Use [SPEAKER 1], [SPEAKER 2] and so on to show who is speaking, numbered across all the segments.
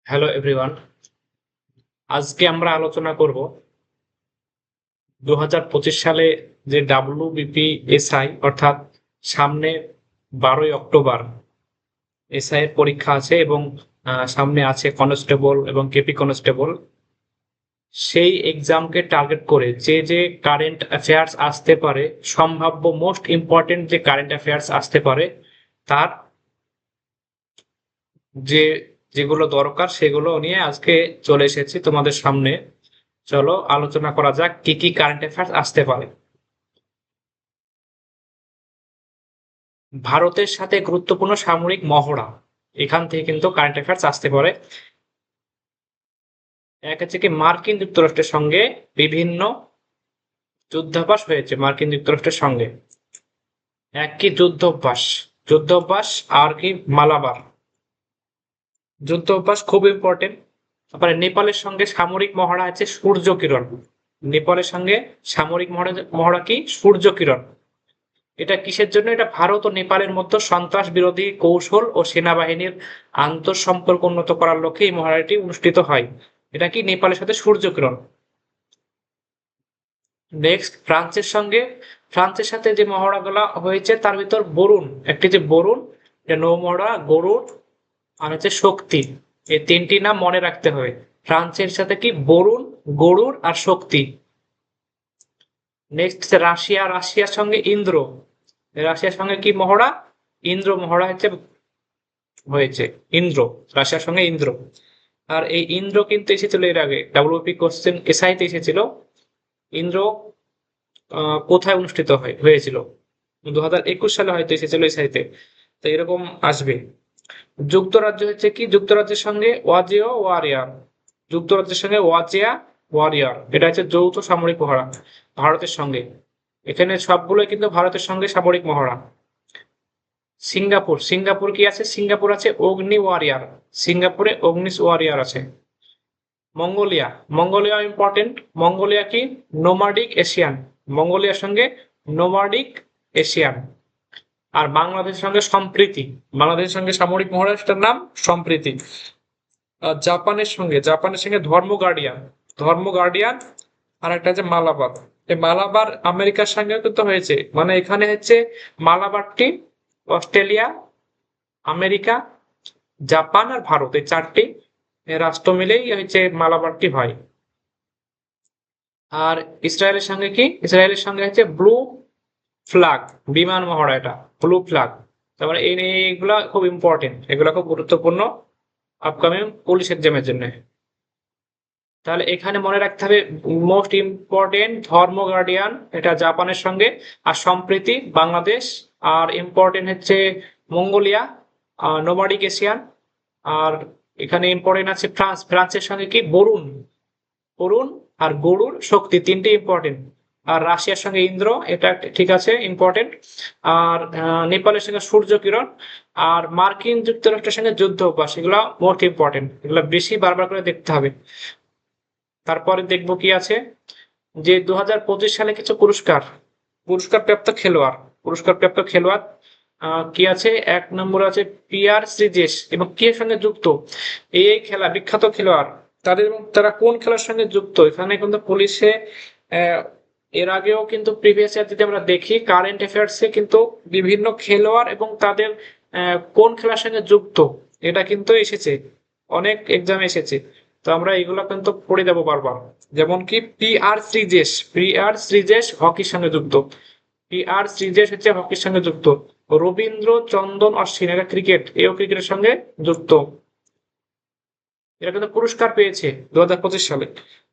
[SPEAKER 1] Hello everyone, আজকে আমরা আলোচনা করব 2025 সালে যে WBPSI অর্থাৎ সামনে 12ই অক্টোবর এসআই এর পরীক্ষা আছে এবং সামনে আছে কনস্টেবল এবং কেপি কনস্টেবল। সেই এক্সামকে টার্গেট করে যে যে কারেন্ট অ্যাফেয়ার্স আসতে পারে, সম্ভাব্য মোস্ট ইম্পর্টেন্ট যে কারেন্ট অ্যাফেয়ার্স আসতে পারে, তার যে যেগুলো দরকার সেগুলো নিয়ে আজকে চলে এসেছি তোমাদের সামনে। চলো আলোচনা করা যাক কি কি কারেন্ট অ্যাফেয়ার্স আসতে পারে। ভারতের সাথে গুরুত্বপূর্ণ সামরিক মহড়া, এখান থেকে কিন্তু কারেন্ট অ্যাফেয়ার্স আসতে পারে। এক হচ্ছে কি মার্কিন যুক্তরাষ্ট্রের সঙ্গে বিভিন্ন যুদ্ধাভ্যাস হয়েছে মার্কিন যুক্তরাষ্ট্রের সঙ্গে। এক কি যুদ্ধ অভ্যাস আর কি মালাবার যুদ্ধ অভ্যাস খুব ইম্পর্টেন্ট। তারপরে নেপালের সঙ্গে সামরিক মহড়া আছে সূর্য কিরণ। নেপালের সঙ্গে সামরিক মহড়া কি সূর্য কিরণ। এটা কিসের জন্য? এটা ভারত ও নেপালের মধ্যে সন্ত্রাস বিরোধী কৌশল ও সেনাবাহিনীর আন্তঃসম্পর্ক উন্নত করার লক্ষ্যে এই মহড়াটি অনুষ্ঠিত হয়। এটা কি নেপালের সাথে সূর্যকিরণ। নেক্সট ফ্রান্সের সাথে যে মহড়াগুলো হয়েছে তার ভিতর বরুণ একটি, যে বরুণ, নৌ মহড়া, গরুড় আর হচ্ছে শক্তি, এই তিনটি নাম মনে রাখতে হবে। ফ্রান্সের সাথে কি বরুণ, গরুড় আর শক্তি। নেক্সট রাশিয়ার সঙ্গে ইন্দ্র। রাশিয়ার সঙ্গে কি মহড়া? ইন্দ্র মহড়া হয়েছে ইন্দ্র, রাশিয়ার সঙ্গে ইন্দ্র। আর এই ইন্দ্র কিন্তু এসেছিল এর আগে ডাব্লিউপি কোশ্চেন এসআইতে এসেছিল। ইন্দ্র কোথায় অনুষ্ঠিত হয়েছিল? 2021 সালে হয়তো এসেছিল এসআইতে, তো এরকম আসবে। যুক্তরাজ্য হচ্ছে কি যুক্তরাজ্যের সঙ্গে ওয়াজিও ওয়ারিয়ার। যুক্তরাজ্যের সঙ্গে ওয়ারিয়ার, এটা হচ্ছে যৌথ সামরিক মহড়া ভারতের সঙ্গে। এখানে সবগুলো কিন্তু ভারতের সঙ্গে সামরিক মহড়া। সিঙ্গাপুর কি আছে? সিঙ্গাপুর আছে অগ্নি ওয়ারিয়ার। সিঙ্গাপুরে অগ্নিস ওয়ারিয়ার আছে। Mongolia important. মঙ্গোলিয়া কি নোমাডিক এশিয়ান। মঙ্গোলিয়ার সঙ্গে নোমাডিক এশিয়ান। আর বাংলাদেশের সঙ্গে সম্প্রীতি। বাংলাদেশের সঙ্গে সামরিক মহারাষ্ট্রের নাম সম্প্রীতি। জাপানের সঙ্গে ধর্ম গার্ডিয়ান। আর একটা হচ্ছে মালাবার। এই মালাবার আমেরিকার সঙ্গেও কিন্তু হয়েছে, মানে এখানে হচ্ছে মালাবারটি অস্ট্রেলিয়া, আমেরিকা, জাপান আর ভারত, এই চারটি রাষ্ট্র মিলেই হচ্ছে মালাবারটি হয়। আর ইসরায়েলের সঙ্গে হচ্ছে ব্লু ফ্ল্যাগ বিমান মহড়া, এটা ব্লু ফ্ল্যাগ। তারপরে এইগুলা খুব ইম্পর্টেন্ট, এগুলা খুব গুরুত্বপূর্ণ আপকামিং পুলিশ এক্সামের জন্য। তাহলে এখানে মনে রাখতে হবে মোস্ট ইম্পর্টেন্ট ধর্ম গার্ডিয়ান, এটা জাপানের সঙ্গে, আর সম্প্রীতি বাংলাদেশ, আর ইম্পর্টেন্ট হচ্ছে মঙ্গোলিয়া, নোমাডিক এশিয়ান। আর এখানে ইম্পর্টেন্ট আছে ফ্রান্সের সঙ্গে কি বরুণ আর গরুর শক্তি, তিনটে ইম্পর্টেন্ট। আর রাশিয়ার সঙ্গে ইন্দ্র, এটা ঠিক আছে ইম্পর্টেন্ট। আর নেপালের সঙ্গে সূর্য কিরণ। আর মার্কিন যুক্তরাষ্ট্রের সঙ্গে যুদ্ধ অভ্যাস, এগুলো মোস্ট ইম্পর্টেন্ট, এগুলো বেশি বারবার করে দেখতে হবে। তারপরে দেখবো কি আছে, যে 2025 সালে কিছু পুরস্কারপ্রাপ্ত খেলোয়াড় কি আছে? এক নম্বরে আছে পিয়ার শ্রীজেশ, এবং কি এর সঙ্গে যুক্ত? এই খেলা বিখ্যাত খেলোয়াড় তারা কোন খেলার সঙ্গে যুক্ত? এখানে কিন্তু পুলিশে এর আগেও কিন্তু প্রিভিয়াস ইয়ার যদি আমরা দেখি কারেন্ট অ্যাফেয়ার্সে কিন্তু বিভিন্ন খেলোয়াড় এবং তাদের কোন খেলার সঙ্গে যুক্ত এটা কিন্তু এসেছে, অনেক এক্সামে এসেছে। তো আমরা এগুলো কিন্তু পড়ে যাবো বারবার। যেমন কি পিআর শ্রীজেশ হকির সঙ্গে যুক্ত। পিআর শ্রীজেশ হচ্ছে হকির সঙ্গে যুক্ত। রবীন্দ্র চন্দন অশ্বিন, এটা ক্রিকেটের সঙ্গে যুক্ত। এটা কিন্তু পুরস্কার পেয়েছে 2025 সালে।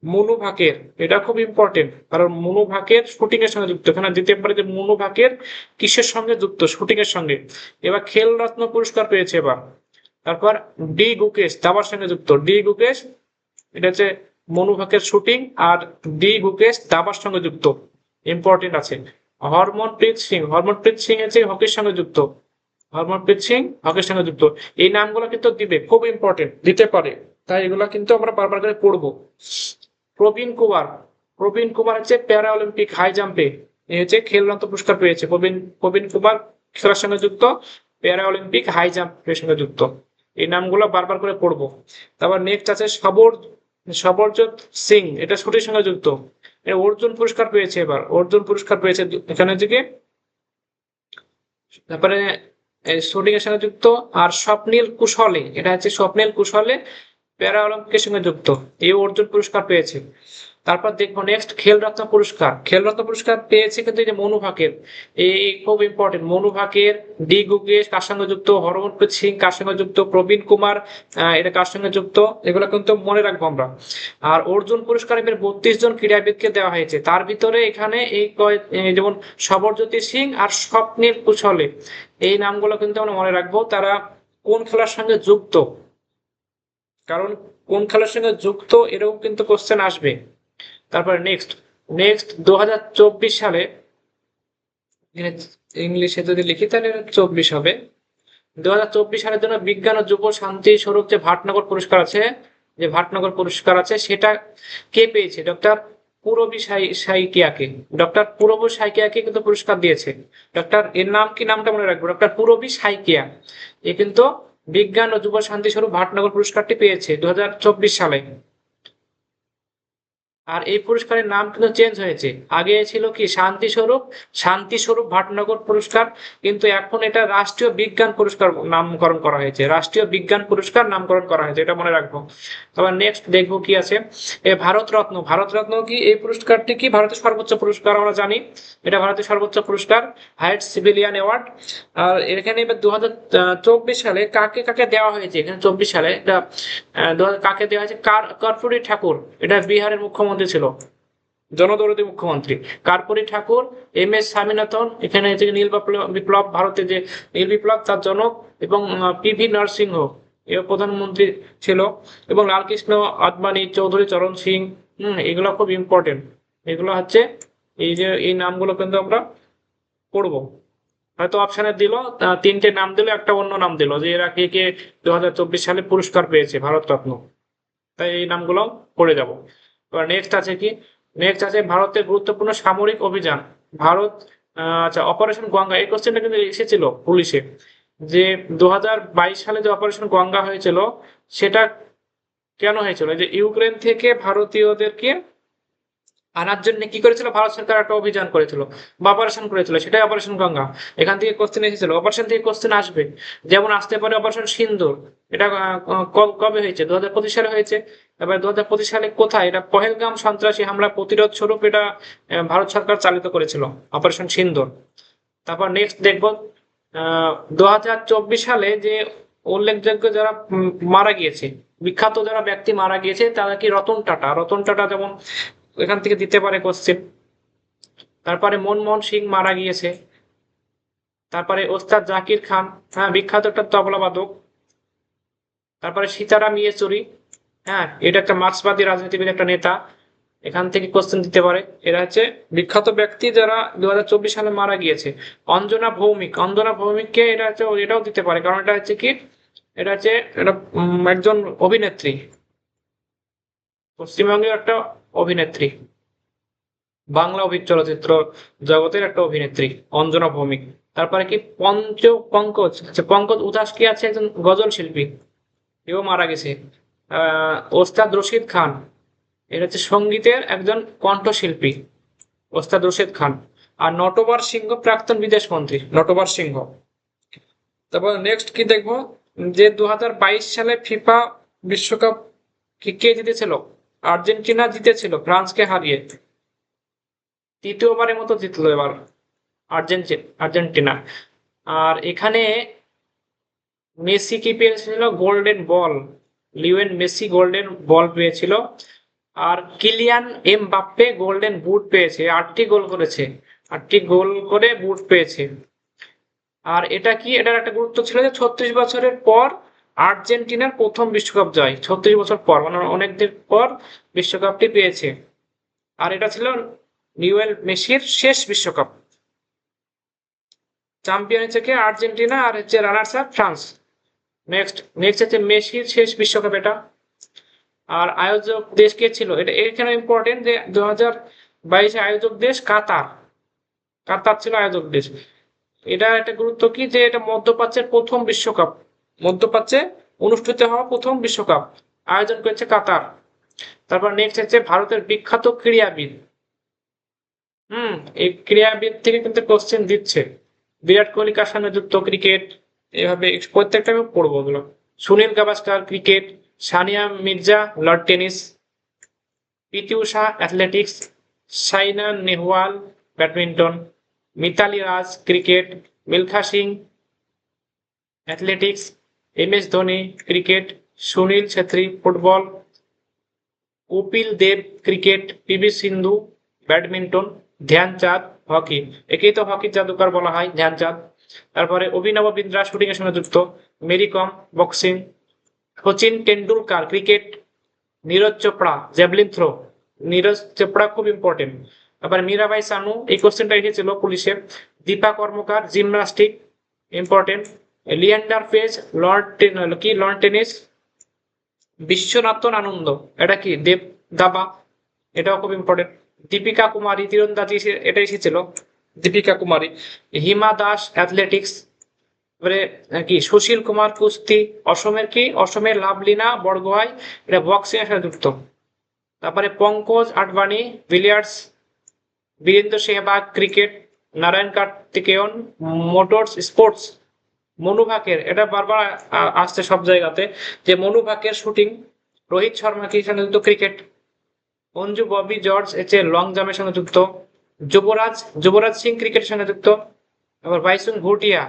[SPEAKER 1] মনু ভাকের, এটা খুব ইম্পর্টেন্ট, কারণ মনু ভাকের শুটিং এর সঙ্গে যুক্ত। এখানে দিতে পারে যে মনু ভাকের কিসের সঙ্গে যুক্ত? শুটিং এর সঙ্গে। এবার খেল রত্ন পুরস্কার পেয়েছে এবার। তারপর ডি গুকেশ দাবার সঙ্গে যুক্ত। ডি গুকেশ, এটা হচ্ছে মনু ভাকের শুটিং, আর ডি গুকেশ দাবার সঙ্গে যুক্ত, ইম্পর্টেন্ট আছে। হরমনপ্রীত সিং হচ্ছে হকির সঙ্গে যুক্ত। এই নামগুলো কিন্তু দিবে, খুব ইম্পর্টেন্ট, দিতে পারে, তাই এগুলো কিন্তু আমরা বারবার করে পড়বো। প্রবীণ কুমার হচ্ছে প্যারা অলিম্পিক হাই জাম্পে এই হচ্ছে খেলরত্ন পুরস্কার পেয়েছে প্রবীণ প্রবীণ কুমার খেলার সঙ্গে যুক্ত, প্যারা অলিম্পিক হাই জাম্পের সঙ্গে যুক্ত। এই নামগুলো বারবার করে পড়বো। তারপর নেক্সট আছে সবরজত সিং, এটা শুটির সঙ্গে যুক্ত, অর্জুন পুরস্কার পেয়েছে, এবার অর্জুন পুরস্কার পেয়েছে এখানে থেকে। তারপরে শুটিং এর সঙ্গে যুক্ত। আর স্বপ্নিল কুশলে, এটা হচ্ছে স্বপ্নিল কুশলে প্যারা অলিম্পিকের সঙ্গে যুক্ত, এই অর্জুন পুরস্কার পেয়েছে। তারপর দেখবো নেক্সট খেলরত্ন পুরস্কার, খেলরত্ন পুরস্কার পেয়েছে কিন্তু এই যে মনু ভাকের, এই খুব ইম্পর্টেন্ট, মনু ভাকের, ডি গুগেশ কার সঙ্গে যুক্ত, হরমনপ্রীত সিং কার সঙ্গে যুক্ত, প্রবীণ কুমার এটা কার সঙ্গে যুক্ত, এগুলো কিন্তু মনে রাখবো আমরা। আর অর্জুন পুরস্কার এবার 32 জন ক্রীড়াবিদকে দেওয়া হয়েছে, তার ভিতরে এখানে যেমন সবরজ্যোতি সিং আর স্বপ্নিল কুশলে, এই নামগুলো কিন্তু আমরা মনে রাখবো, তারা কোন খেলার সঙ্গে যুক্ত, কারণ কোন খেলার সঙ্গে যুক্ত এরকম কিন্তু কোশ্চেন আসবে। তারপরে নেক্সট নেক্সট 2024 সালে, ইংলিশে যদি লিখি তাহলে 24 হবে। 2024 সালের জন্য বিজ্ঞান ও যুব শান্তি স্বরূপ যে ভাটনগর পুরস্কার আছে, যে ভাটনগর পুরস্কার আছে, সেটা কে পেয়েছে? ডক্টর পূরবী সাইকিয়াকে, ডক্টর পূরবী সাইকিয়াকে কিন্তু পুরস্কার দিয়েছে। ডক্টর এর নাম কি, নামটা মনে রাখবো, ডক্টর পূরবী সাইকিয়া, এ কিন্তু বিজ্ঞান ও যুব শান্তি স্বরূপ ভাটনগর পুরস্কারটি পেয়েছে 2024 সালে। আর এই পুরস্কারের নাম কিন্তু চেঞ্জ হয়েছে, আগে ছিল কি শান্তি স্বরূপ ভাটনগর পুরস্কার, কিন্তু এখন এটা রাষ্ট্রীয় বিজ্ঞান পুরস্কার নামকরণ করা হয়েছে, রাষ্ট্রীয় বিজ্ঞান পুরস্কার নামকরণ করা হয়েছে, এটা মনে রাখবো। তারপর নেক্সট দেখবো কি আছে, ভারত রত্ন, ভারত রত্ন কি, এই পুরস্কারটি কি ভারতের সর্বোচ্চ পুরস্কার, আমরা জানি এটা ভারতের সর্বোচ্চ পুরস্কার, হাইয়েস্ট সিভিলিয়ান অ্যাওয়ার্ড। আর এখানে এবার 2024 সালে কাকে কাকে দেওয়া হয়েছে, এখানে 24 সালে এটা কাকে দেওয়া হয়েছে, কর্পূরী ঠাকুর, এটা বিহারের মুখ্যমন্ত্রী ছিল, জনদরদী মুখ্যমন্ত্রী কর্পূরী ঠাকুর। এম এস স্বামীনাথন, এখানে হচ্ছে নীল বিপ্লব, ভারতের যে নীল বিপ্লব তার জনক, এবং পিভি নরসিংহ এ প্রধানমন্ত্রী ছিল, এবং লালকৃষ্ণ আদবানি, চৌধুরী চরণ সিং, এগুলো খুব ইম্পর্টেন্ট, এগুলো হচ্ছে এই যে এই নামগুলো কিন্তু আমরা পড়বো। হয়তো অপশনে দিল 3টে নাম দিল, একটা অন্য নাম দিল, যে এরা কে কে 2024 সালে পুরস্কার পেয়েছে ভারতরত্ন, তাই এই নামগুলো পড়ে যাব। এবার নেক্সট আছে কি, নেক্সট আছে ভারতের গুরুত্বপূর্ণ সামরিক অভিযান, ভারত আচ্ছা অপারেশন গঙ্গা, এই কোশ্চেনটা কিন্তু এসেছিল পুলিশে, যে 2022 সালে যে অপারেশন গঙ্গা হয়েছিল, সেটা কেন হয়েছিল, যে ইউক্রেন থেকে ভারতীয়দেরকে আনার জন্য কি করেছিল, ভারত সরকার একটা অভিযান করেছিল বা অপারেশন করেছিল, সেটাই অপারেশন গঙ্গা। এখান থেকে কোশ্চেন এসেছিল, অপারেশন থেকে কোশ্চেন আসবে, যেমন আসতে পারে অপারেশন সিন্দুর, এটা কবে হয়েছে, 2025 সালে হয়েছে। এবার 2025 সালে কোথায়, এটা পহেলগাম সন্ত্রাসী হামলা প্রতিরোধ স্বরূপ এটা ভারত সরকার চালিত করেছিল অপারেশন সিন্দুর। তারপর নেক্সট দেখবো 2024 সালে যে উল্লেখযোগ্য যারা মারা গিয়েছে, বিখ্যাত যারা ব্যক্তি মারা গিয়েছে, তারা কি, রতন টাটা, রতন টাটা যেমন এখান থেকে দিতে পারে কোশ্চেন। তারপরে মনমোহন সিং মারা গিয়েছে। তারপরে ওস্তাদ জাকির খান, হ্যাঁ বিখ্যাত একটা তবলা বাদক। তারপরে সীতারাম ইয়েচুরি, হ্যাঁ এটা একটা মার্ক্সবাদী রাজনীতিবিদ, একটা নেতা, এখান থেকে কোশ্চেন দিতে পারে। এরা হচ্ছে বিখ্যাত ব্যক্তি যারা 2024 সালে মারা গিয়েছে। অঞ্জনা ভৌমিক, অঞ্জনা ভৌমিককে এটা হচ্ছে, এটাও দিতে পারে, কারণ এটা হচ্ছে কি, এটা হচ্ছে এটা একজন অভিনেত্রী, পশ্চিমবঙ্গের একটা অভিনেত্রী, বাংলা চলচ্চিত্র জগতের একটা অভিনেত্রী অঞ্জনা ভৌমিক। তারপরে কি পঙ্কজ, আচ্ছা পঙ্কজ উদাস কি আছে, একজন গজল শিল্পী, এও মারা গেছে। ওস্তাদ রশিদ খান, এটা হচ্ছে সঙ্গীতের একজন কণ্ঠশিল্পী, ওস্তাদ রশিদ খান। আর নটবর সিংহ, প্রাক্তন বিদেশ মন্ত্রী নটবর সিংহ। তারপর নেক্সট কি দেখবো, যে 2022 সালে ফিফা বিশ্বকাপ কে জিতেছিল, আর্জেন্টিনা জিতেছিল ফ্রান্সকে হারিয়ে, তৃতীয়বারের মতো জিতলো এবার আর্জেন্টিনা। আর এখানে মেসি কি পেয়েছিল, golden ball, Lionel Messi golden ball পেয়েছিল। আর কিলিয়ান এমবাপ্পে গোল্ডেন বুট পেয়েছে, 8টি গোল করেছে, 8টি গোল করে বুট পেয়েছে। আর এটা কি, এটার একটা গুরুত্ব ছিল যে 36 বছরের পর আর্জেন্টিনার প্রথম বিশ্বকাপ জয়, 36 বছর পর, মানে অনেকদিন পর বিশ্বকাপটি পেয়েছে। আর এটা ছিল লিওনেল মেসির শেষ বিশ্বকাপ, চ্যাম্পিয়ন হচ্ছে কি আর্জেন্টিনা, আর হচ্ছে রানার্স আপ ফ্রান্স। নেক্সট হচ্ছে মেসির শেষ বিশ্বকাপ এটা। আর আয়োজক দেশ কে ছিল, এটা এখানে ইম্পর্টেন্ট যে 2022 আয়োজক দেশ কাতার, কাতার ছিল আয়োজক দেশ। এটা একটা গুরুত্ব কি যে এটা মধ্যপ্রাচ্যের প্রথম বিশ্বকাপ, মধ্যপ্রাচ্যে অনুষ্ঠিত হওয়া প্রথম বিশ্বকাপ আয়োজন করেছে কাতার। তারপর নেক্সট হচ্ছে ভারতের বিখ্যাত ক্রীড়াবিদ। এই ক্রীড়াবিদ থেকে কিন্তু কোশ্চেন দিচ্ছে। বিরাট কোহলি কার সঙ্গে যুক্ত? ক্রিকেট। এভাবে প্রত্যেকটা আমি পড়বো ওগুলো। Sunil Gavaskar cricket, Sania Mirza lawn tennis, P T Usha athletics, Saina Nehwal badminton, Mithali Raj cricket, Milkha Singh athletics, M S Dhoni cricket, Sunil Chhetri football, Kapil Dev cricket, P V Sindhu badminton, Dhyan Chand hockey. একেই তো হকির জাদুকর বলা হয় ধ্যানচাঁদ। তারপরে অভিনব বিন্দ্রা শুটিং এর সঙ্গে যুক্ত, Mary Kom boxing, Sachin Tendulkar cricket, Neeraj Chopra javelin throw. Neeraj Chopra খুব ইম্পর্টেন্ট। আবার মীরাবাই চানু, এই কোশ্চেনটা এসেছিল পুলিশের। Dipa Karmakar gymnastic important. Leander Paes lawn tennis. Viswanathan Anand, এটা কি দেব দাবা, এটাও খুব ইম্পর্টেন্ট। দীপিকা কুমারী তীরন্দাজি, এটা এসেছিল দীপিকা কুমারী। হিমা দাস অ্যাথলেটিক্স। এবারে কি সুশীল কুমার কুস্তি। অসমের কি? অসমের লাভলিনা বরগোহাই, এটা বক্সিং এর সাথে যুক্ত। তারপরে Pankaj Advani billiards, Virender Sehwag cricket, Narain Karthikeyan motors sports. Manu Bhaker, এটা বারবার আসছে সব জায়গাতে যে মনু ভাকের শুটিং। রোহিত শর্মা কি সঙ্গে যুক্ত? ক্রিকেট। অঞ্জু ববি জর্জ হচ্ছে লং জাম্পের সঙ্গে যুক্ত। যুবরাজ সিং ক্রিকেটের সঙ্গে যুক্ত। আবার বাইসুং ভুটিয়া,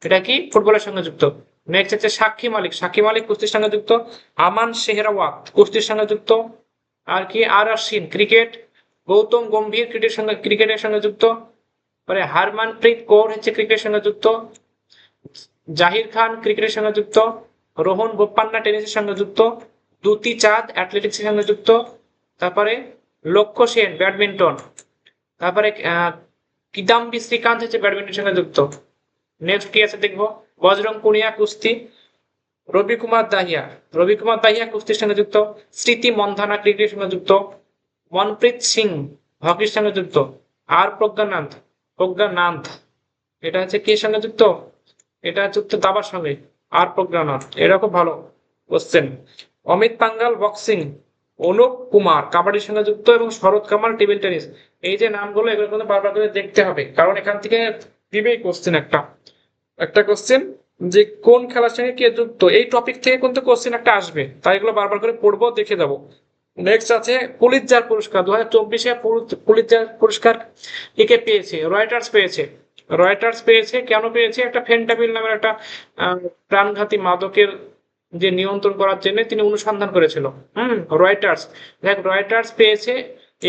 [SPEAKER 1] এটা কি ফুটবলের সঙ্গে যুক্ত। নেক্সট হচ্ছে সাক্ষী মালিক কুস্তির সঙ্গে যুক্ত। আমান সেহরাওয়াত কুস্তির সঙ্গে যুক্ত। আর কি আর আশ্বিন ক্রিকেট। গৌতম গম্ভীর ক্রিকেটের সঙ্গে যুক্ত। পরে হারমানপ্রীত কৌর হচ্ছে ক্রিকেটের সঙ্গে যুক্ত। জাহির খান ক্রিকেটের সঙ্গে যুক্ত। রোহন বোপ্পান্না টেনিসের সঙ্গে যুক্ত। দ্যুতি চাঁদ অ্যাথলেটিক্সের সঙ্গে যুক্ত। তারপরে লক্ষ্য সেন ব্যাডমিন্টন। তারপরে কিদাম্বি শ্রীকান্ত হচ্ছে ব্যাডমিন্টনের সঙ্গে যুক্ত। নেক্সট কি আছে দেখবো। বজরং পুনিয়া কুস্তি। রবি কুমার দাহিয়া কুস্তির সঙ্গে যুক্ত। স্মৃতি মন্ধানা ক্রিকেটের সঙ্গে যুক্ত। মনপ্রীত সিং হকির সঙ্গে যুক্ত। আর প্রজ্ঞানাথ, এটা হচ্ছে কি সঙ্গে যুক্ত? এটা যুক্ত দাবার সঙ্গে। আর প্রজ্ঞানাথ, এটা খুব ভালো কোশ্চেন। অমিত পাঙ্গাল বক্সিং, অনুপ কুমার কাবাডির সঙ্গে যুক্ত এবং শরৎ কামাল টেবিল টেনিস। এই যে নামগুলো, এগুলো কিন্তু বারবার করে দেখতে হবে, কারণ এখান থেকে দিবেই কোশ্চেন একটা কোশ্চেন যে কোন খেলার সঙ্গে কে যুক্ত, এই টপিক থেকে কিন্তু কোশ্চেন একটা আসবে, তাই এগুলো বারবার করে পড়বো, দেখে যাবো। নেক্সট আছে পুলিৎজার পুরস্কার 2024-এ। পুলিৎজার পুরস্কার কে পেয়েছে? রয়টার্স পেয়েছে। কেন পেয়েছে? একটা ফেন্টাবিল নামের একটা প্রাণঘাতী মাদকের যে নিয়ন্ত্রণ করার জন্য তিনি অনুসন্ধান করেছিল। রয়টার্স পেয়েছে।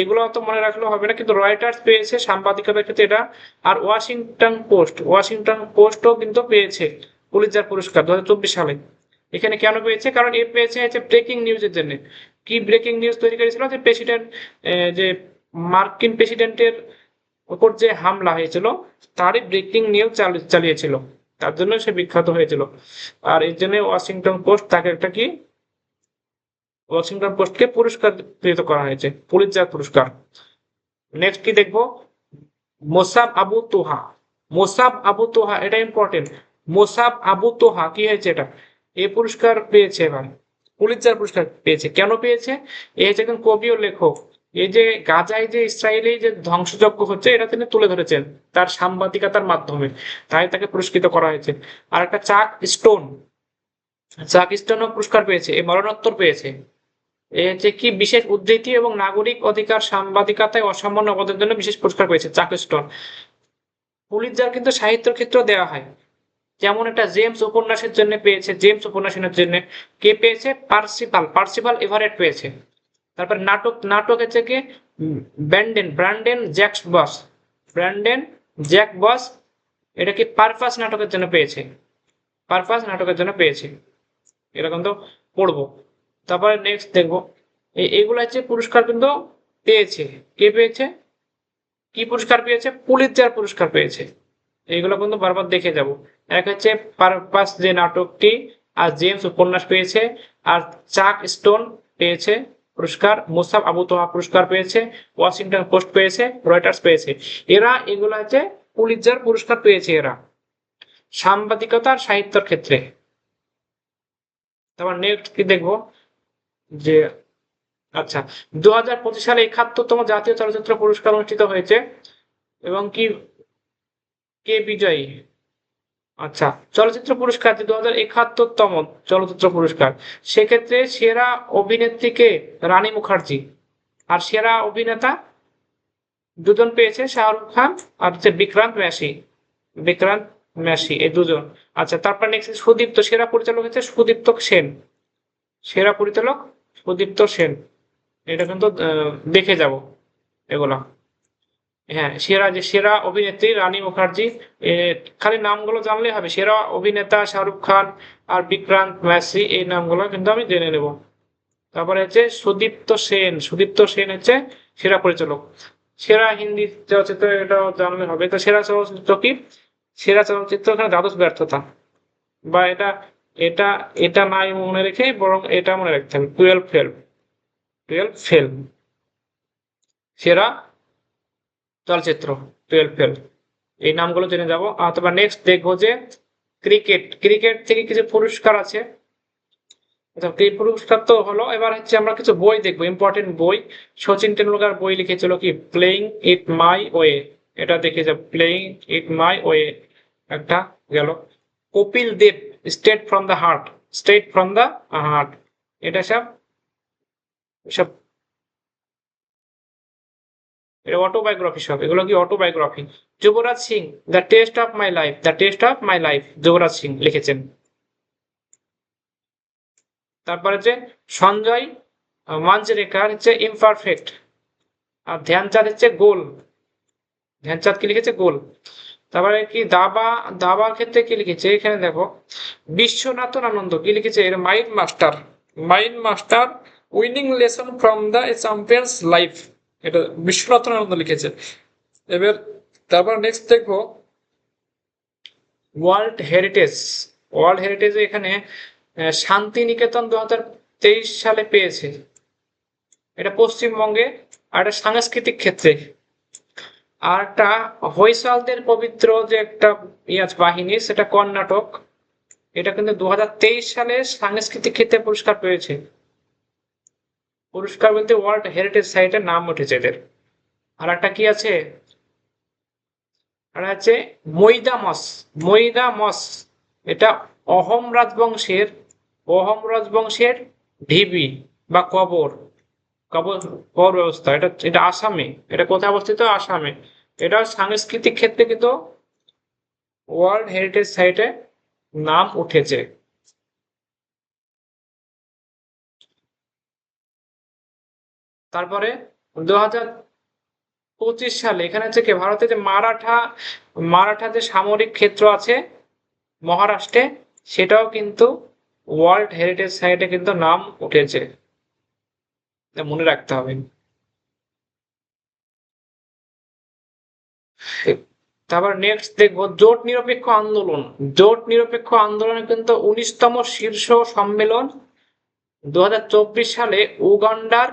[SPEAKER 1] এগুলো অত মনে রাখলেও হবে না, কিন্তু রয়টার্স পেয়েছে সাংবাদিকতার ক্ষেত্রে এটা। আর ওয়াশিংটন পোস্টও কিন্তু পেয়েছে পুলিৎজার পুরস্কার 2024 সালে। এখানে কেন পেয়েছে? কারণ এ পেয়েছে হচ্ছে ব্রেকিং নিউজের জন্য। কি ব্রেকিং নিউজ তৈরি করেছিল? যে যে মার্কিন প্রেসিডেন্টের উপর যে হামলা হয়েছিল তারই ব্রেকিং নিউজ চালিয়েছিল, তার জন্য সে বিখ্যাত হয়েছিল। আর এর জন্য ওয়াশিংটন পোস্টকে পুরস্কার প্রদান করা হয়েছে, পুলিৎজার পুরস্কার। নেক্সট কি দেখবো। মোসাব আবু তোহা, এটা ইম্পর্টেন্ট। মোসাব আবু তোহা কি হয়েছে? এটা এই পুরস্কার পেয়েছে, এবার পুলিৎজার পুরস্কার পেয়েছে। কেন পেয়েছে? এ হচ্ছে একজন কবি ও লেখক। এই যে গাজায় যে ইসরায়েলি যে ধ্বংসযজ্ঞ হচ্ছে, এটা তিনি তুলে ধরেছেন তার সাংবাদিকতার মাধ্যমে, তাই তাকে পুরস্কৃত করা হয়েছে। আর একটা চাক স্টোনও পুরস্কার পেয়েছে, এ মরণোত্তর পেয়েছে। এ হচ্ছে কি বিশেষ উদ্ধৃতি এবং নাগরিক অধিকার সাংবাদিকতায় অসামান্য অবদানের জন্য বিশেষ পুরস্কার পেয়েছে চাক স্টোন। পুলিৎজার কিন্তু সাহিত্যের ক্ষেত্রেও দেওয়া হয়, যেমন একটা জেমস উপন্যাসের জন্য পেয়েছে, জেমস উপন্যাসের জন্য কে পেয়েছে? পার্সিভাল এভারেট পেয়েছে। তারপর নাটক হচ্ছে কি ব্র্যান্ডেন জ্যাক বস, এটা কি পারপাস নাটকের জন্য পেয়েছে। এরকম তো পড়বো। তারপরে নেক্সট দেখবো। এগুলো হচ্ছে পুরস্কার কিন্তু পেয়েছে। কে পেয়েছে? কি পুরস্কার পেয়েছে? পুলিৎজার পুরস্কার পেয়েছে। এইগুলো কিন্তু বারবার দেখে যাব। এক হচ্ছে পারপাস যে নাটকটি, আর জেমস উপন্যাস পেয়েছে, আর চাক স্টোন পেয়েছে পুরস্কার, মুসাব আবু তোহা পুরস্কার পেয়েছে, ওয়াশিংটন পোস্ট পেয়েছে, রয়টার্স পেয়েছে। এরা এগুলো হচ্ছে পুলিৎজার পুরস্কার পেয়েছে এরা সাংবাদিকতা আর সাহিত্যের ক্ষেত্রে। তারপর নেক্সট কি দেখবো যে আচ্ছা 2025 সালে 71তম জাতীয় চলচ্চিত্র পুরস্কার অনুষ্ঠিত হয়েছে এবং কি কে বিজয়ী? আচ্ছা চলচ্চিত্র পুরস্কার যে 2071তম চলচ্চিত্র পুরস্কার, সেক্ষেত্রে সেরা অভিনেত্রীকে রানী মুখার্জি, আর সেরা অভিনেতা দুজন পেয়েছে, শাহরুখ খান আর হচ্ছে বিক্রান্ত ম্যাসি, এই দুজন। আচ্ছা তারপর নেক্সট সুদীপ্ত, সেরা পরিচালক হচ্ছে সুদীপ্ত সেন, সেরা পরিচালক সুদীপ্ত সেন। এটা কিন্তু দেখে যাব এগুলা। হ্যাঁ সেরা অভিনেত্রী রানী মুখার্জি, খালি নামগুলো জানলে হবে, সেরা অভিনেতা শাহরুখ খান আর বিক্রান্ত ম্যাসি, এই নামগুলো কিন্তু আমি জেনে নেব। তারপরে হচ্ছে সুদীপ্ত সেন হচ্ছে সেরা পরিচালক। সেরা হিন্দি চলচ্চিত্র, এটাও জানলে হবে। তো সেরা চলচ্চিত্র কি? সেরা চলচ্চিত্র এখানে দ্বাদশ ব্যর্থতা, বা এটা এটা এটা নাই মনে রেখে বরং এটা মনে রাখতে হবে, টুয়েলভ ফেল সেরা চলচ্চিত্র, টুয়েলভ ফেল। এই নামগুলো জেনে যাবো। অথবা নেক্সট দেখবো যে ক্রিকেট থেকে কিছু পুরস্কার আছে। এই পুরস্কার তো হলো, এবার হচ্ছে আমরা কিছু বই দেখবো, ইম্পর্টেন্ট বই। সচিন টেন্ডুলকার বই লিখেছিল কি প্লেইং ইট মাই ওয়ে, এটা দেখে যাব, প্লেইং ইট মাই ওয়ে একটা গেল। Kapil Dev straight from the heart, এটা সব সব এটা অটোবায়োগ্রাফি সব, এগুলো কি autobiography. Yuvraj Singh the test of my life Yuvraj Singh লিখেছেন। তারপরে যে সঞ্জয় মাঞ্জরেকার হচ্ছে ইমপারফেক্ট, আর ধ্যানচাঁদ হচ্ছে গোল, ধ্যানচাঁদ কি লিখেছে গোল। তারপরে কি দাবার ক্ষেত্রে কি লিখেছে এখানে দেখো, বিশ্বনাথন আনন্দ কি লিখেছে, এর mind master winning lesson from the champions life, এটা বিশ্বনাথন আনন্দ লিখেছে। এবার তারপর নেক্সট দেখবো ওয়ার্ল্ড হেরিটেজ এখানে শান্তিনিকেতন 2023 সালে পেয়েছে, এটা পশ্চিমবঙ্গে। আর এটা সাংস্কৃতিক ক্ষেত্রে। আর একটা হইসালদের পবিত্র যে একটা বাহিনী, সেটা কর্ণাটক, এটা কিন্তু 2023 সালে সাংস্কৃতিক ক্ষেত্রে পুরস্কার পেয়েছে। পুরস্কার বলতে ওয়ার্ল্ড হেরিটেজ সাইটের নাম উঠেছে এদের। আর একটা কি আছে, আর আছে মৈদামস, এটা অহোম রাজবংশের ঢিবি বা কবর কবর কবর ব্যবস্থা, এটা এটা আসামে, এটা কোথায় অবস্থিত? আসামে। এটা সাংস্কৃতিক ক্ষেত্রে কিন্তু ওয়ার্ল্ড হেরিটেজ সাইটে নাম উঠেছে। তারপরে 2025 সালে এখানে হচ্ছে কি, ভারতে যে মারাঠা যে সামরিক ক্ষেত্র আছে মহারাষ্ট্রে, সেটাও কিন্তু ওয়ার্ল্ড হেরিটেজ সাইটে কিন্তু নাম উঠেছে, এটা মনে রাখতে হবে। তারপর নেক্সট দেখবো জোট নিরপেক্ষ আন্দোলনে কিন্তু 19তম শীর্ষ সম্মেলন 2024 সালে উগান্ডার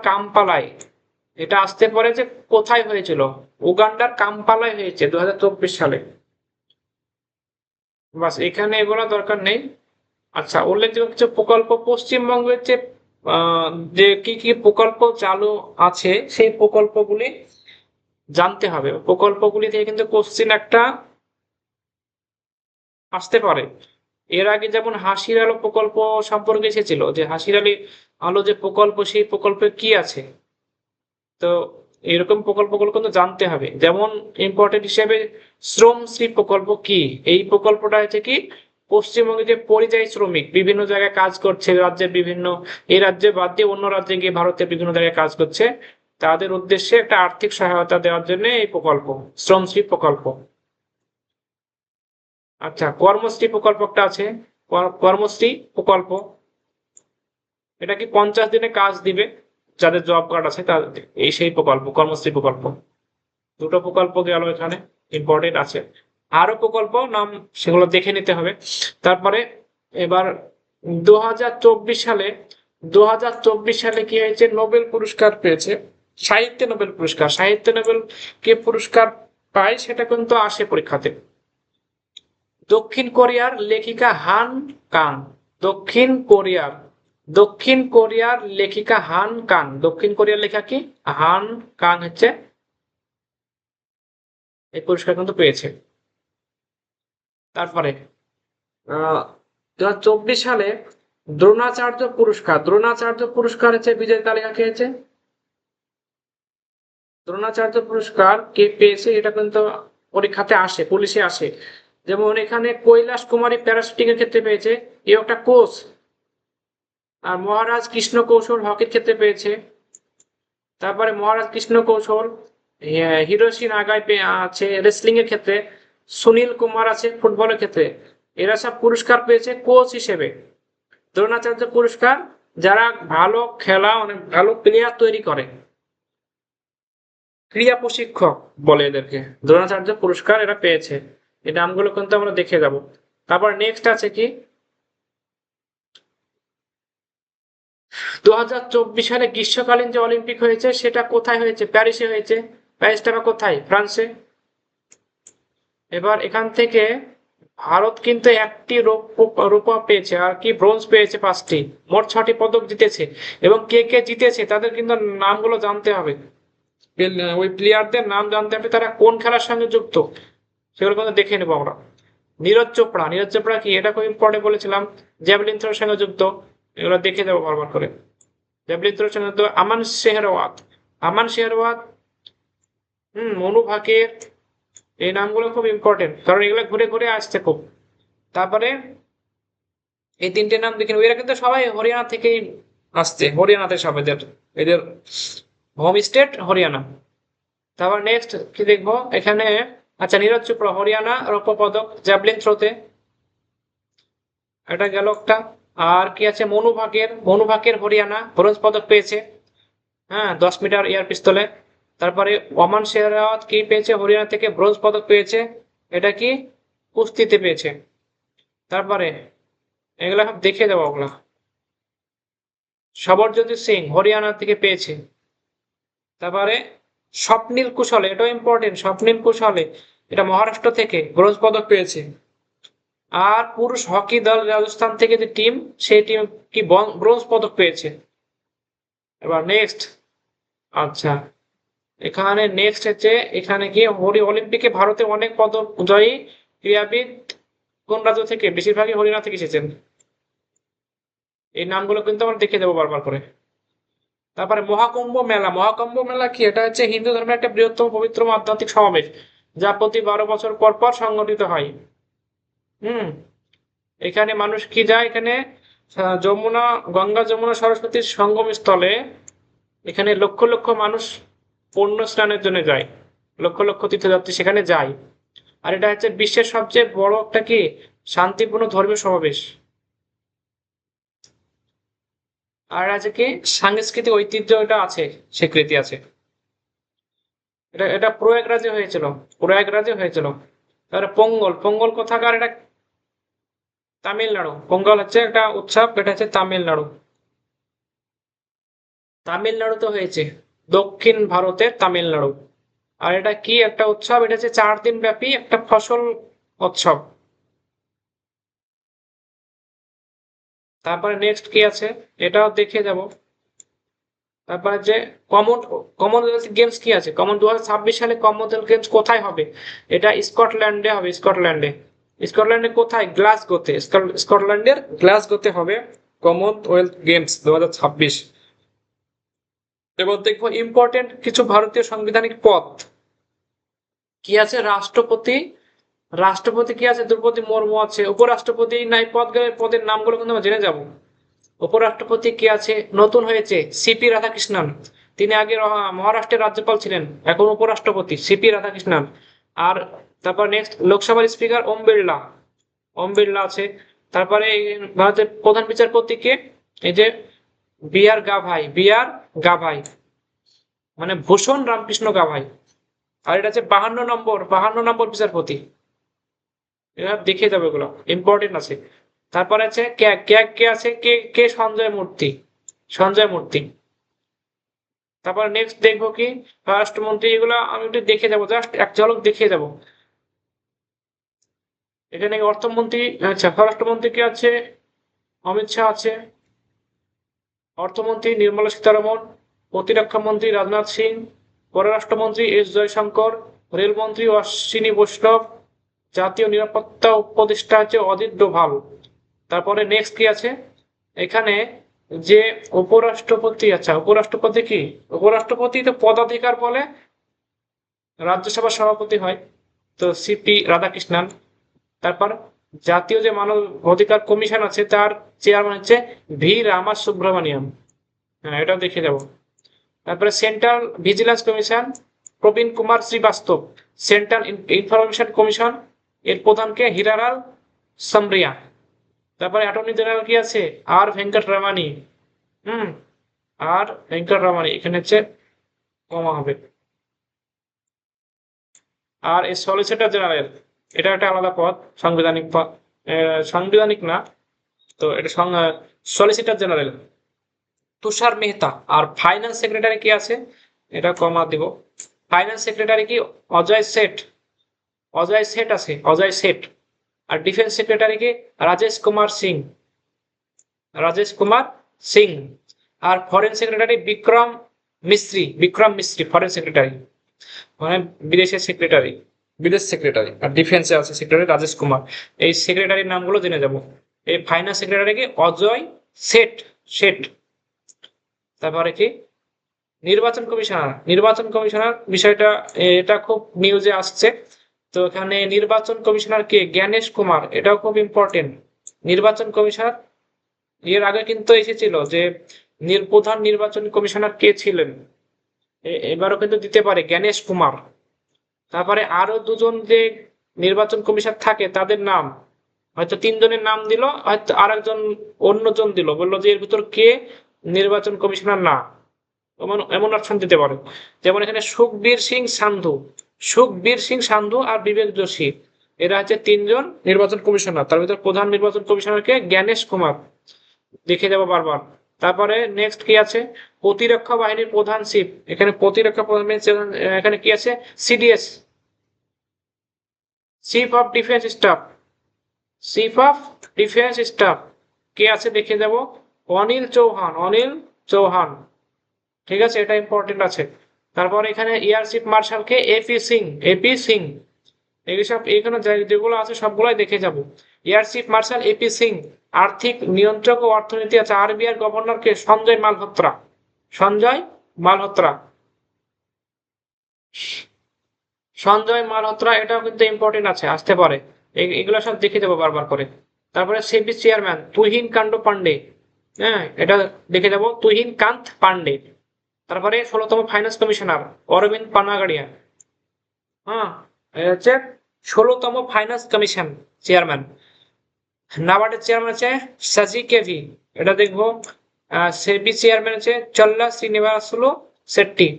[SPEAKER 1] কাম্পালায়। এটা আসতে পারে যে কোথায় হয়েছিল, উগান্ডার কাম্পালায় হয়েছে 2024 সালে। বাস এখানে এগুলো দরকার নেই। আচ্ছা উল্লেখযোগ্য কিছু প্রকল্প, পশ্চিমবঙ্গের যে কি কি প্রকল্প চালু আছে সেই প্রকল্পগুলি জানতে হবে। প্রকল্পগুলি থেকে কিন্তু কোশ্চিন একটা আসতে পারে। এর আগে যেমন হাসির আলো প্রকল্প সম্পর্কে এসেছিল, যে হাসির আলো যে প্রকল্প, সেই প্রকল্পে কি আছে। তো এরকম প্রকল্পগুলো কিন্তু জানতে হবে। যেমন ইম্পর্টেন্ট হিসেবে শ্রমশ্রী প্রকল্প কি, এই প্রকল্পটা হচ্ছে কি পশ্চিমবঙ্গে যে পরিযায়ী শ্রমিক বিভিন্ন জায়গায় কাজ করছে, রাজ্যের বিভিন্ন, এই রাজ্যে বাদ দিয়ে অন্য রাজ্যে গিয়ে ভারতের বিভিন্ন জায়গায় কাজ করছে, তাদের উদ্দেশ্যে একটা আর্থিক সহায়তা দেওয়ার জন্য এই প্রকল্প, শ্রমশ্রী প্রকল্প। আচ্ছা কর্মশ্রী প্রকল্প একটা আছে, কর্মশ্রী প্রকল্প, এটা কি 50 দিনে কাজ দিবে যাদের জব কার্ড আছে তাদের, এই সেই প্রকল্প কর্মশ্রী প্রকল্প। দুটো প্রকল্প গেল এখানে, ইম্পর্টেন্ট আছে। আরো প্রকল্প নাম সেগুলো দেখে নিতে হবে। তারপরে এবার 2024 সালে 2024 সালে কি হয়েছে, নোবেল পুরস্কার পেয়েছে, সাহিত্যে নোবেল পুরস্কার, সাহিত্যে নোবেল কে পুরস্কার পায় সেটা কিন্তু আসে পরীক্ষাতে। দক্ষিণ কোরিয়ার লেখিকা হান কাং, দক্ষিণ কোরিয়ার দক্ষিণ কোরিয়ার লেখিকা হান কাং, দক্ষিণ কোরিয়ার লেখা কি হান কাং হচ্ছে এই পুরস্কার কিন্তু পেয়েছে। তারপরে 2024 সালে দ্রোণাচার্য পুরস্কার হচ্ছে বিজয়ী তালিকা কে হয়েছে, দ্রোণাচার্য পুরস্কার কে পেয়েছে এটা কিন্তু পরীক্ষাতে আসে, পুলিশে আসে। যেমন এখানে কৈলাস কুমারী প্যারাশুটিং এর ক্ষেত্রে পেয়েছে, এ একটা কোচ। আর মহারাজ কৃষ্ণ কৌশল হকির ক্ষেত্রে পেয়েছে। তারপরে মহারাজ কৃষ্ণ কৌশল হিরোশি নাগায় আছে রেসলিং এর ক্ষেত্রে। সুনীল কুমার আছে ফুটবলের ক্ষেত্রে। এরা সব পুরস্কার পেয়েছে কোচ হিসেবে। দ্রোণাচার্য পুরস্কার যারা ভালো খেলা, অনেক ভালো প্লেয়ার তৈরি করে, ক্রীড়া প্রশিক্ষক বলে এদেরকে, দ্রোণাচার্য পুরস্কার এরা পেয়েছে। এই নামগুলো কিন্তু আমরা দেখে যাব। তারপর নেক্সট আছে কি 2024 সালে গ্রীষ্মকালীন যে অলিম্পিক হয়েছে সেটা কোথায় হয়েছে, প্যারিসে হয়েছে। প্যারিসটা বা কোথায়, ফ্রান্সে। এবার এখান থেকে ভারত কিন্তু একটি রূপা পেয়েছে, আর কি ব্রোঞ্জ পেয়েছে 5টি, মোট 6টি পদক জিতেছে। এবং কে কে জিতেছে তাদের কিন্তু নামগুলো জানতে হবে, ওই প্লেয়ারদের নাম জানতে হবে, তারা কোন খেলার সঙ্গে যুক্ত সেগুলো কিন্তু দেখে নেবো আমরা। নীরজ চোপড়া কি, এটা খুব ইম্পর্টেন্ট বলেছিলাম, জ্যাভলিন থ্রোর সঙ্গে যুক্ত, এগুলো দেখে যাবো বারবার করে। জ্যাভলিন থ্রোর সঙ্গে তো আমান শেহরওয়াত, মনু ভাকের, এই নামগুলো খুব ইম্পর্টেন্ট, কারণ এগুলো ঘুরে ঘুরে আসছে খুব। তারপরে এই 3টে নাম দেখেন, এরা কিন্তু সবাই হরিয়ানা থেকেই আসছে, হরিয়ানাতে সব এদের এদের হোম স্টেট হরিয়ানা। তারপর নেক্সট কি দেখবো এখানে, আচ্ছা নীরজ চোপড়া হরিয়ানা রৌপ্য পদক জ্যাভলিন থ্রোতে, এটা গেল একটা। আর কি আছে, মনু ভাকের হরিয়ানা ব্রোঞ্জ পদক পেয়েছে, হ্যাঁ 10 মিটার এয়ার পিস্তলে। তারপরে ওমান শেহরাওয়াত কি পেয়েছে, হরিয়ানা থেকে ব্রোঞ্জ পদক পেয়েছে, এটা কি কুস্তিতে পেয়েছে। তারপরে এগুলা সব দেখে দেবো ওগুলা। সবরজ্যোতি সিং হরিয়ানা থেকে পেয়েছে। তারপরে স্বপ্নীল কুশলে, এটাও ইম্পর্টেন্ট, স্বপ্নীল কুশলে এটা মহারাষ্ট্র থেকে ব্রোঞ্জ পদক পেয়েছে। আর পুরুষ হকি দল রাজস্থান থেকে যে টিম, সেই টিম কি ব্রোঞ্জ পদক পেয়েছে। এবার নেক্সট, আচ্ছা এখানে নেক্সট হচ্ছে, এখানে কি অলিম্পিকে ভারতে অনেক পদক জয়ী ক্রীড়াবিদ কোন রাজ্য থেকে, বেশিরভাগই হরিয়ানা থেকে এসেছেন। এই নামগুলো কিন্তু আমরা দেখে দেবো বারবার করে। তারপরে মহাকুম্ভ মেলা কি, এটা হচ্ছে হিন্দু ধর্মের একটা বৃহত্তম পবিত্র আধ্যাত্মিক সমাবেশ, যা প্রতি 12 বছর পর পর সংগঠিত হয়। হুম এখানে মানুষ কি যায়, এখানে গঙ্গা যমুনা সরস্বতীর সঙ্গম স্থলে, এখানে লক্ষ লক্ষ মানুষ পুণ্য স্নানের জন্য যায়, লক্ষ লক্ষ তীর্থযাত্রী সেখানে যায়। আর এটা হচ্ছে বিশ্বের সবচেয়ে বড় একটা কি শান্তিপূর্ণ ধর্মীয় সমাবেশ। আর আছে কি সাংস্কৃতিক ঐতিহ্য, এটা আছে, স্বীকৃতি আছে। এটা এটা প্রয়াগরাজে হয়েছিল। তারপরে পোঙ্গল কোথাকার, এটা তামিলনাড়ু। পোঙ্গল হচ্ছে একটা উৎসব, এটা হচ্ছে তামিলনাড়ুতে হয়েছে, দক্ষিণ ভারতের তামিলনাড়ু। আর এটা কি একটা উৎসব, এটা হচ্ছে 4 দিন ব্যাপী একটা ফসল উৎসব। তারপরে নেক্সট কি আছে, এটাও দেখে যাব। তারপরে যে কমন কমনওয়েলথ গেমস কি আছে, 2026 সালে কমনওয়েলথ গেমস কোথায় হবে, এটা স্কটল্যান্ডে হবে, স্কটল্যান্ডে কোথায়, গ্লাসগোতে, স্কটল্যান্ডের গ্লাসগোতে হবে কমনওয়েলথ গেমস 2026। এবার দেখবো ইম্পর্টেন্ট কিছু ভারতীয় সাংবিধানিক পদ কি আছে। রাষ্ট্রপতি কি আছে, দ্রৌপদী মুর্মু আছে। উপরাষ্ট্রপতি নাই পদ গেলে পদের নামগুলো কিন্তু আমরা জেনে যাব। উপরাষ্ট্রপতি কি আছে, নতুন হয়েছে সিপি রাধাকৃষ্ণন, তিনি আগে মহারাষ্ট্রের রাজ্যপাল ছিলেন, এখন উপরাষ্ট্রপতি সিপি রাধাকৃষ্ণন। আর তারপর নেক্সট লোকসভার স্পিকার ওম বিড়লা আছে। তারপরে ভারতের প্রধান বিচারপতি কে, এই যে বি আর গাভাই, মানে ভূষণ রামকৃষ্ণ গাভাই। আর এটা হচ্ছে 52 নম্বর বিচারপতি। এরা দেখে যাবে, এগুলো ইম্পর্টেন্ট আছে। তারপরে আছে কে কে কে আছে, কে কে সঞ্জয় মূর্তি, সঞ্জয় মূর্তি। তারপর নেক্সট দেখবো কি স্বরাষ্ট্রমন্ত্রী, এগুলো আমি একটু দেখে যাবো, জাস্ট এক ঝলক দেখিয়ে যাবো। এখানে অর্থমন্ত্রী, আচ্ছা স্বরাষ্ট্রমন্ত্রী কি আছে, অমিত শাহ আছে, অর্থমন্ত্রী নির্মলা সীতারমন, প্রতিরক্ষা মন্ত্রী রাজনাথ সিং, পররাষ্ট্রমন্ত্রী এস জয়শঙ্কর, রেলমন্ত্রী অশ্বিনী বৈষ্ণব, জাতীয় নিরাপত্তা উপদেষ্টা হচ্ছে অজিত ডোভাল। তারপরে নেক্সট কি আছে এখানে, যে উপরাষ্ট্রপতি, আচ্ছা উপরাষ্ট্রপতি কি, উপরাষ্ট্রপতি তো পদাধিকার বলে রাজ্যসভার সভাপতি হয়, তো সিপি রাধাকৃষ্ণন। তারপর জাতীয় যে মানব অধিকার কমিশন আছে তার চেয়ারম্যান হচ্ছে ভি রামা সুব্রমণিয়াম। হ্যাঁ এটা দেখে যাব। তারপরে central vigilance commission Praveen Kumar Srivastava, central information commission এর প্রধানকে হিরালাল সামরিয়া। তারপরে অ্যাটর্নি জেনারেল কি আছে, আর ভেঙ্কট রামানি। হুম, আর ভেঙ্কট রামানি, এখানে হচ্ছে কমা হবে। আর এই সলিসিটর জেনারেল, এটা একটা আলাদা পদ, সাংবিধানিক পদ, সাংবিধানিক না, তো এটা সলিসিটর জেনারেল তুষার মেহতা। আর ফাইন্যান্স সেক্রেটারি কি আছে, এটা কমা দিব, ফাইন্যান্স সেক্রেটারি কি অজয় সেঠ, অজয় সেঠ আছে, অজয় সেঠ। আর ডিফেন্স সেক্রেটারি কি রাজেশ কুমার সিং, রাজেশ কুমার সিং। আর ফরেন সেক্রেটারি বিক্রম মিস্ত্রি, বিক্রম মিস্ত্রি ফরেন সেক্রেটারি, মানে বিদেশের সেক্রেটারি, বিদেশ সেক্রেটারি। আর ডিফেন্সে আছে সেক্রেটারি রাজেশ কুমার। এই সেক্রেটারির নামগুলো জেনে যাব। এই ফাইন্যান্স সেক্রেটারি কি অজয় সেঠ, শেঠ। তারপরে কি নির্বাচন কমিশনার, নির্বাচন কমিশনার বিষয়টা এটা খুব নিউজে আসছে, তো এখানে নির্বাচন কমিশনার কে জ্ঞানেশ কুমার, এটাও খুব ইম্পর্টেন্ট। নির্বাচন কমিশনার এর আগে কিন্তু এসেছিল যে প্রধান নির্বাচন কমিশনার কে ছিলেন, এবারও কিন্তু দিতে পারে জ্ঞানেশ কুমার। তারপরে আরো দুজন যে নির্বাচন কমিশন থাকে তাদের নাম, হয়তো তিনজনের নাম দিল, হয়তো আর একজন অন্যজন দিল, বললো যে এর ভিতর কে নির্বাচন কমিশনার না, এমন এমন অপশন দিতে পারে। যেমন এখানে সুখবীর সিং সান্ধু, সুখবীর সিং সান্ধু আর বিবেক যোশী, এরা হচ্ছে তিনজন নির্বাচন কমিশনার, তার ভিতর প্রধান নির্বাচন কমিশনারকে জ্ঞানেশ কুমার, দেখে যাবো বারবার। তারপরে নেক্সট কি আছে, প্রতিরক্ষা বাহিনীর প্রধান চিফ, এখানে প্রতিরক্ষা প্রধান এখানে কি আছে CDS, chief of defence staff, chief of defence staff কে আছে দেখে যাব, অনিল চৌহান, অনিল চৌহান। ঠিক আছে, এটা ইম্পর্টেন্ট আছে। তারপর এখানে এয়ার চিফ মার্শাল কে এপি সিং, এপি সিং। এইসব এখানে যেগুলো আছে সবগুলাই দেখে যাব। Air chief marshal AP Singh. আর্থিক নিয়ন্ত্রক ও অর্থনীতি আছে আরবিআই গভর্নর কে সঞ্জয় মালহোত্রা, সঞ্জয় মালহোত্রা, সঞ্জয় মালহোত্রা, এটাও কিন্তু ইম্পর্টেন্ট আছে, আসতে পারে। এগুলো সব দেখে দেবো বারবার করে। তারপরে সেবি চেয়ারম্যান তুহিন কাণ্ড পান্ডে, হ্যাঁ এটা দেখে যাবো, তুহিন কান্ত পান্ডে। তারপরে 16তম ফাইন্যান্স কমিশনার অরবিন্দ পানাগাড়িয়া। হ্যাঁ, হচ্ছে 16তম ফাইন্যান্স কমিশন চেয়ারম্যান। নাবার্ডের চেয়ারম্যান আছে সাজি কেভি, এটা দেখবো। সেবি চেয়ারম্যান আছে চল্লা শ্রীনিবাসুলু শেট্টি,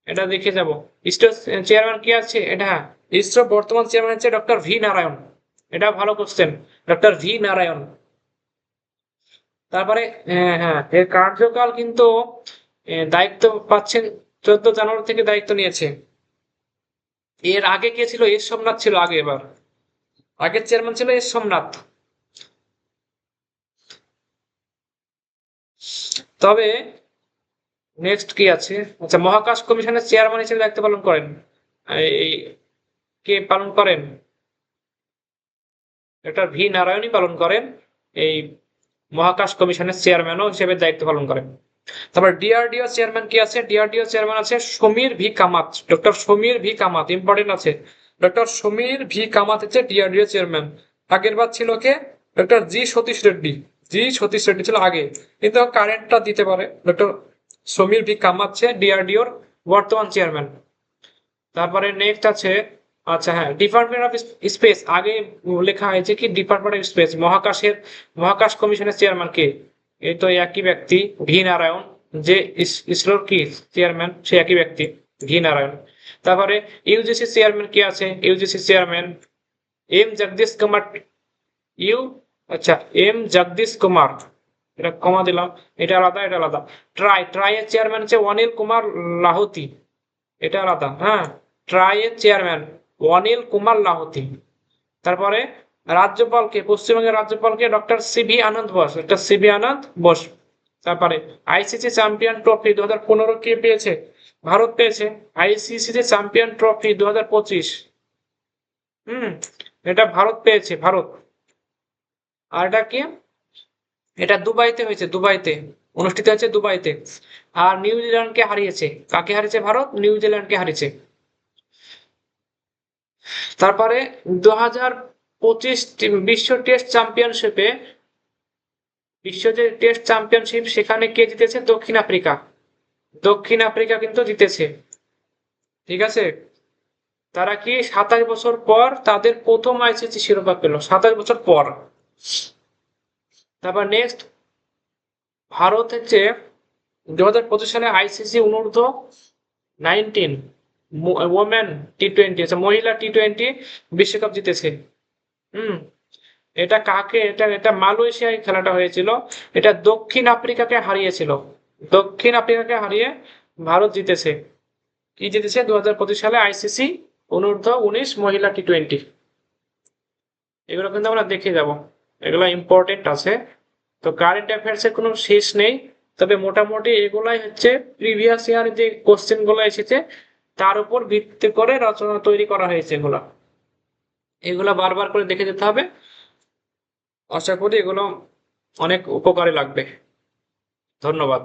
[SPEAKER 1] এটা দেখে যাব। ইসরো চেয়ারম্যান কি আছে, এটা ইসরো বর্তমান চেয়ারম্যান আছে ডক্টর ভি নারায়ণ, এটা ভালো কোশ্চেন, ডক্টর ভি নারায়ণ। তারপরে হ্যাঁ এর কার্যকাল কিন্তু দায়িত্ব পাচ্ছেন 14 জানুয়ারি থেকে দায়িত্ব নিয়েছে। এর আগে কে ছিল, এস সোমনাথ ছিল আগে, এবার আগের চেয়ারম্যান ছিল এস সোমনাথ। তবে নেক্সট কি আছে, আচ্ছা মহাকাশ কমিশনের চেয়ারম্যান হিসেবে দায়িত্ব পালন করেন, এই কে পালন করেন, ডক্টর ভি নারায়ণই পালন করেন, এই মহাকাশ কমিশনের চেয়ারম্যানও হিসেবে দায়িত্ব পালন করেন। তারপর ডিআরডিও চেয়ারম্যান কি আছে, ডিআরডিও চেয়ারম্যান আছে Samir V Kamat, doctor Samir V Kamat, important আছে। ডক্টর সমীর ভি কামাত হচ্ছে ডিআরডিও চেয়ারম্যান। আগের বার ছিল কে, ডক্টর জি সতীশ রেড্ডি, জি সতীশ রেড্ডি ছিল আগে, কিন্তু কারেন্টটা দিতে পারে ডক্টর সমীর ভি কামাত হচ্ছে ডিআরডিওর বর্তমান চেয়ারম্যান। তারপরে নেক্সট আছে, আচ্ছা হ্যাঁ ডিপার্টমেন্ট অফ স্পেস, আগে লেখা হয়েছে কি ডিপার্টমেন্ট অফ স্পেস, মহাকাশের মহাকাশ কমিশনের চেয়ারম্যান কে, এই তো একই ব্যক্তি ভি নারায়ণ, যে ইসরোর কি চেয়ারম্যান সে একই ব্যক্তি ভি নারায়ণ। তারপরে ইউজিসি চেয়ারম্যান কি আছে, UGC chairman M Jagdish Kumar, ইউ, আচ্ছা এম জগদীশ কুমার, এটা কমা দিলাম, এটা আলাদা, এটা আলাদা। ট্রাই এর চেয়ারম্যান হচ্ছে অনিল কুমার লাহোতি, এটা আলাদা। হ্যাঁ, ট্রাই এর চেয়ারম্যান অনিল কুমার লাহোতি। তারপরে রাজ্যপালকে, পশ্চিমবঙ্গের রাজ্যপালকে ডক্টর সিভি আনন্দ বোস, ডক্টর সিভি আনন্দ বোস। তারপরে আইসিসি চ্যাম্পিয়ন ট্রফি 2015 কে পেয়েছে? ভারত পেয়েছে। আইসিসি চ্যাম্পিয়ন ট্রফি 2025, এটা ভারত পেয়েছে, ভারত। আর এটা কি? এটা দুবাইতে হয়েছে, দুবাইতে অনুষ্ঠিত হয়েছে, দুবাইতে। আর নিউজিল্যান্ডকে হারিয়েছে। কাকে হারিয়েছে? ভারত নিউজিল্যান্ডকে হারিয়েছে। তারপরে 2025 বিশ্ব টেস্ট চ্যাম্পিয়নশিপে, বিশ্ব যে টেস্ট চ্যাম্পিয়নশিপ, সেখানে কে জিতেছে? দক্ষিণ আফ্রিকা। দক্ষিণ আফ্রিকা কিন্তু জিতেছে। ঠিক আছে, তারা কি 27 বছর পর তাদের প্রথম আইসিসি শিরোপা পেল, 27 বছর পর। তারপর নেক্সট, ভারত হচ্ছে 2025 সালে আইসিসি অনূর্ধ্ব 19 ওমেন টি-20, মহিলা টি-20 বিশ্বকাপ জিতেছে। হুম এটা কাকে? এটা মালয়েশিয়ায় খেলাটা হয়েছিল। এটা দক্ষিণ আফ্রিকাকে হারিয়েছিল। দক্ষিণ আফ্রিকাকে হারিয়ে ভারত জিতেছে। কি জিতেছে 2025 সালে? আইসিসি অনূর্ধ্ব 19 মহিলা টি-20। এগুলো কিন্তু আমরা দেখে যাব, এগুলো ইম্পর্টেন্ট আছে। তো কারেন্ট অ্যাফেয়ার্স এর কোনো শেষ নেই, তবে মোটামুটি এগুলাই হচ্ছে প্রিভিয়াস ইয়ার যে কোশ্চেন গুলো এসেছে তার উপর ভিত্তি করে রচনা তৈরি করা হয়েছে। এগুলা এগুলা বারবার করে দেখে যেতে হবে। আশা করি এগুলো অনেক উপকারে লাগবে। ধন্যবাদ।